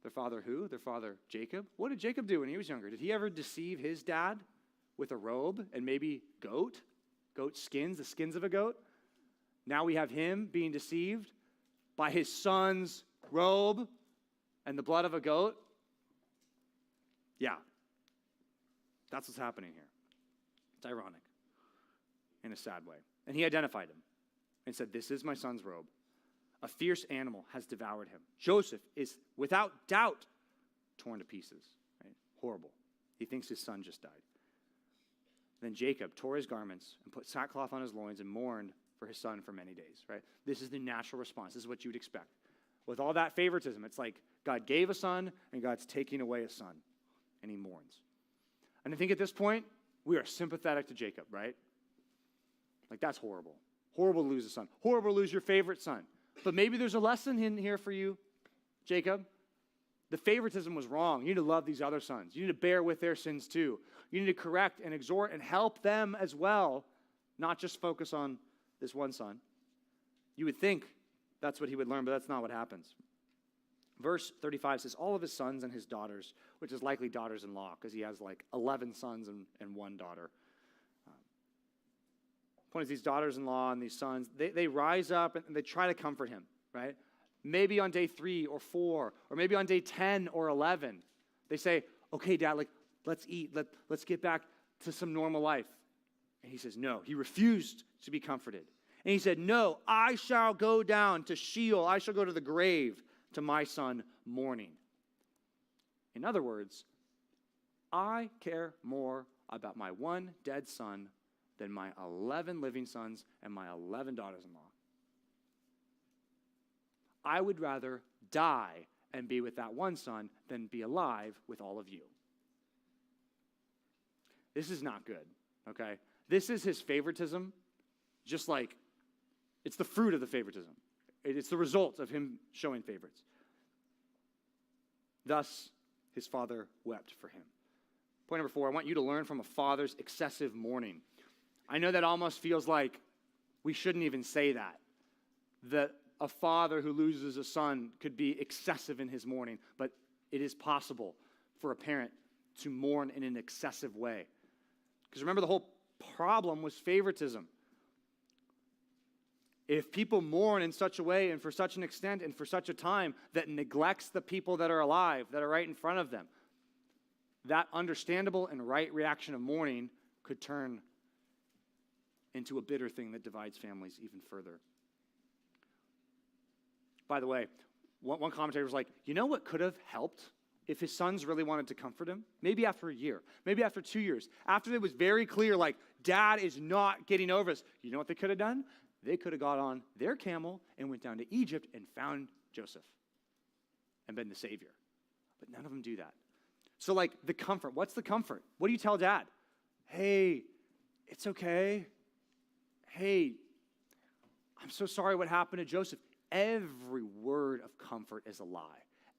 Their father who? Their father Jacob. What did Jacob do when he was younger? Did he ever deceive his dad with a robe and maybe goat skins, the skins of a goat? Now we have him being deceived by his son's robe and the blood of a goat? Yeah. That's what's happening here. It's ironic in a sad way. And he identified him and said, this is my son's robe. A fierce animal has devoured him. Joseph is, without doubt, torn to pieces. Right? Horrible. He thinks his son just died. Then Jacob tore his garments and put sackcloth on his loins and mourned for his son for many days. Right? This is the natural response. This is what you would expect. With all that favoritism, it's like God gave a son and God's taking away a son. And he mourns. And I think at this point, we are sympathetic to Jacob, right? Like, that's horrible. Horrible to lose a son. Horrible to lose your favorite son. But maybe there's a lesson in here for you, Jacob. The favoritism was wrong. You need to love these other sons. You need to bear with their sins too. You need to correct and exhort and help them as well, not just focus on this one son. You would think that's what he would learn, but that's not what happens. Verse 35 says, all of his sons and his daughters, which is likely daughters-in-law, because he has 11 sons and one daughter. Point is, these daughters-in-law and these sons, they rise up and they try to comfort him, right? Maybe on day 3 or 4, or maybe on day 10 or 11, they say, okay, Dad, let's eat. Let's get back to some normal life. And he says, no. He refused to be comforted. And he said, no, I shall go down to Sheol. I shall go to the grave to my son mourning. In other words, I care more about my one dead son than my 11 living sons and my 11 daughters-in-law. I would rather die and be with that one son than be alive with all of you. This is not good. okay? This is his favoritism, just like it's the fruit of the favoritism. It's the result of him showing favorites. Thus, his father wept for him. Point number 4, I want you to learn from a father's excessive mourning. I know that almost feels like we shouldn't even say that a father who loses a son could be excessive in his mourning, but it is possible for a parent to mourn in an excessive way. Because remember, the whole problem was favoritism. If people mourn in such a way and for such an extent and for such a time that neglects the people that are alive, that are right in front of them, that understandable and right reaction of mourning could turn into a bitter thing that divides families even further. By the way, one commentator was like, you know what could have helped if his sons really wanted to comfort him? Maybe after a year, maybe after 2 years, after it was very clear, like, Dad is not getting over us. You know what they could have done? They could have got on their camel and went down to Egypt and found Joseph and been the Savior. But none of them do that. So, like, the comfort. What's the comfort? What do you tell Dad? Hey, it's okay. Hey, I'm so sorry what happened to Joseph. Every word of comfort is a lie.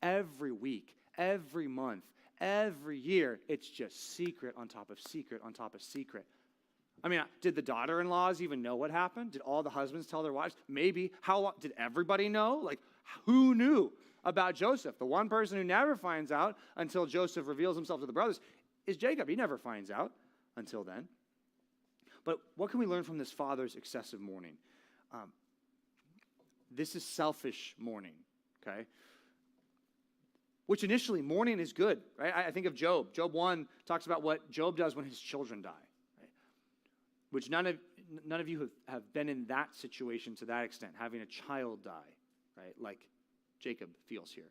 Every week, every month, every year, it's just secret on top of secret on top of secret. I mean, did the daughter-in-laws even know what happened? Did all the husbands tell their wives? Maybe. How long? Did everybody know? Like, who knew about Joseph? The one person who never finds out until Joseph reveals himself to the brothers is Jacob. He never finds out until then. But what can we learn from this father's excessive mourning? This is selfish mourning, okay? Which initially, mourning is good, right? I think of Job. Job 1 talks about what Job does when his children die, right? Which none of you have been in that situation to that extent, having a child die, right? Like Jacob feels here.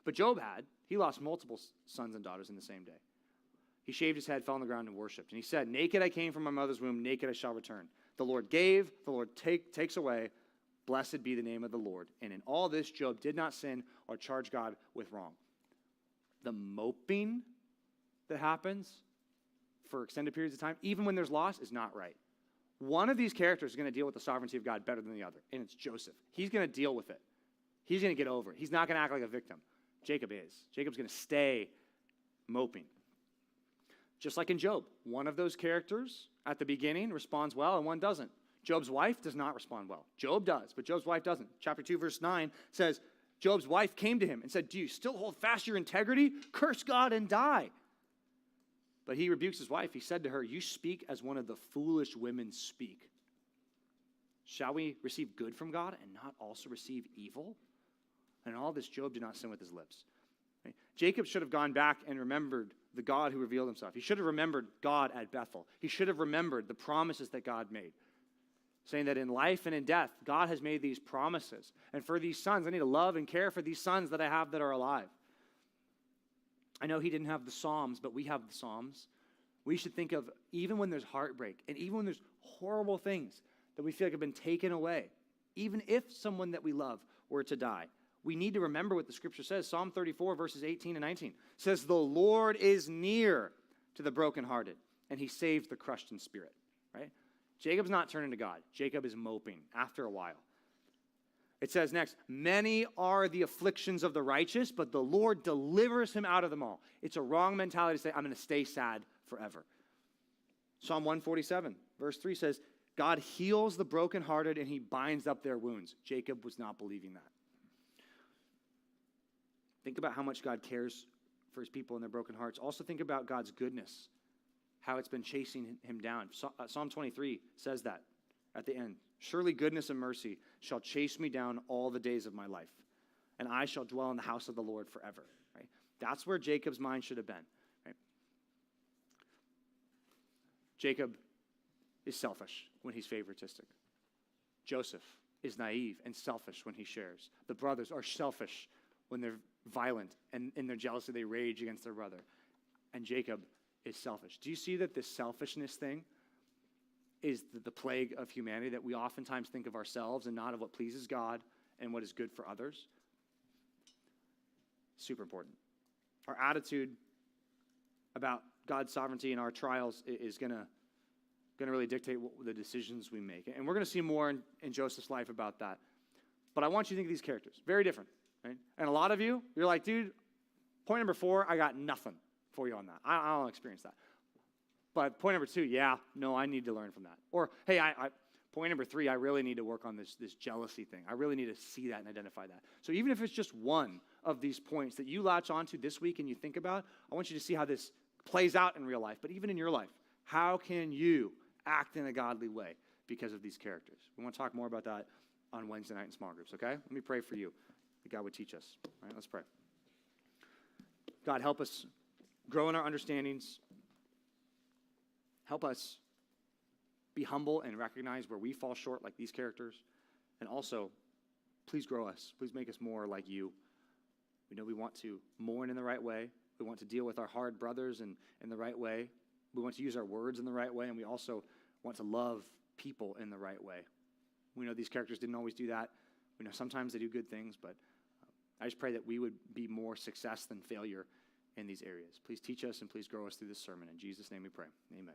But Job had. He lost multiple sons and daughters in the same day. He shaved his head, fell on the ground, and worshipped. And he said, naked I came from my mother's womb, naked I shall return. The Lord gave, the Lord takes away. Blessed be the name of the Lord. And in all this, Job did not sin or charge God with wrong. The moping that happens for extended periods of time, even when there's loss, is not right. One of these characters is going to deal with the sovereignty of God better than the other, and it's Joseph. He's going to deal with it. He's going to get over it. He's not going to act like a victim. Jacob is. Jacob's going to stay moping. Just like in Job, one of those characters at the beginning responds well and one doesn't. Job's wife does not respond well. Job does, but Job's wife doesn't. Chapter 2, verse 9 says, Job's wife came to him and said, do you still hold fast your integrity? Curse God and die. But he rebukes his wife. He said to her, you speak as one of the foolish women speak. Shall we receive good from God and not also receive evil? And in all this, Job did not sin with his lips. Right? Jacob should have gone back and remembered the God who revealed himself. He should have remembered God at Bethel. He should have remembered the promises that God made, saying that in life and in death, God has made these promises. And for these sons, I need to love and care for these sons that I have that are alive. I know he didn't have the Psalms, but we have the Psalms. We should think of, even when there's heartbreak, and even when there's horrible things that we feel like have been taken away, even if someone that we love were to die, we need to remember what the scripture says. Psalm 34, verses 18 and 19 says, the Lord is near to the brokenhearted, and he saves the crushed in spirit, right? Jacob's not turning to God. Jacob is moping after a while. It says next, many are the afflictions of the righteous, but the Lord delivers him out of them all. It's a wrong mentality to say, I'm going to stay sad forever. Psalm 147, verse 3 says, God heals the brokenhearted and he binds up their wounds. Jacob was not believing that. Think about how much God cares for his people and their broken hearts. Also think about God's goodness, how it's been chasing him down. Psalm 23 says that at the end. Surely goodness and mercy shall chase me down all the days of my life, and I shall dwell in the house of the Lord forever. Right? That's where Jacob's mind should have been. Right? Jacob is selfish when he's favoritistic. Joseph is naive and selfish when he shares. The brothers are selfish when they're violent, and in their jealousy they rage against their brother. And Jacob is selfish. Do you see that this selfishness thing is the plague of humanity, that we oftentimes think of ourselves and not of what pleases God and what is good for others? Super important. Our attitude about God's sovereignty in our trials is going to going to really dictate the decisions we make. And we're going to see more in Joseph's life about that. But I want you to think of these characters. Very different, right? And a lot of you, you're like, dude, point number 4, I got nothing for you on that. I don't experience that. But point number 2, yeah, no, I need to learn from that. Or, hey, point number 3, I really need to work on this jealousy thing. I really need to see that and identify that. So even if it's just one of these points that you latch onto this week and you think about, I want you to see how this plays out in real life. But even in your life, how can you act in a godly way because of these characters? We want to talk more about that on Wednesday night in small groups, okay? Let me pray for you that God would teach us. All right, let's pray. God, help us grow in our understandings. Help us be humble and recognize where we fall short like these characters. And also, please grow us. Please make us more like you. We know we want to mourn in the right way. We want to deal with our hard brothers in the right way. We want to use our words in the right way. And we also want to love people in the right way. We know these characters didn't always do that. We know sometimes they do good things, but I just pray that we would be more success than failure in these areas. Please teach us and please grow us through this sermon. In Jesus' name we pray. Amen.